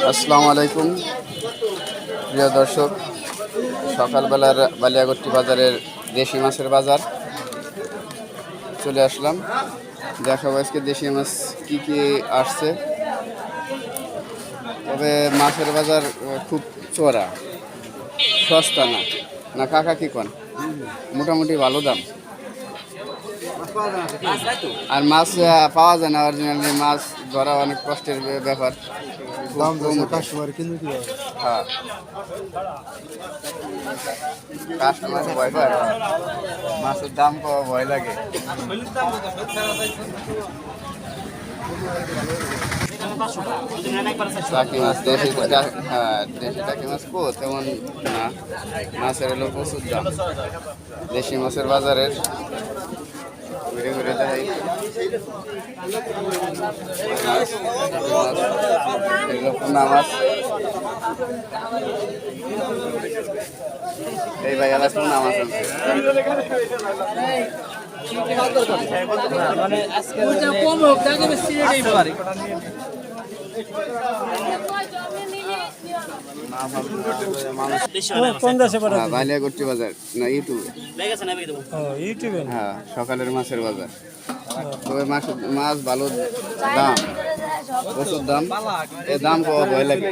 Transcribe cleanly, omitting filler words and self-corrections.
আসসালামু আলাইকুম প্রিয় দর্শক, সকালবেলার বালিয়াগট্টি বাজারের দেশি মাছের বাজার চলে আসলাম। দেখাবো আজকে দেশি মাছ কি কি আসছে। তবে মাছের বাজার খুব চড়া, সস্তা না। না কাকা কি কন? মোটামুটি ভালো দাম। আর মাছ পাওয়া যায় না, অরিজিনালি মাছ ধরা অনেক কষ্টের ব্যাপার। হ্যাঁ, কাস্টমার ভয় পায়, মাছের দাম পাওয়া ভয় লাগে। টাকি মাছ দেশি, হ্যাঁ দেশি টাকি মাছ কো তেমন না, মাছের হলো প্রচুর দাম। দেশি মাছের বাজারের ঘুরে ঘুরে দেখাই। এগুলো পোনা মাছ। এই ভাই আলাদা পোনা মাছ আছে। বালিয়াগট্টি বাজার না ইউটিউবে, হ্যাঁ সকালের মাছের বাজার। তবে মাছ ভালো দাম, প্রচুর দাম। এ দাম পাওয়া ভয় লাগে।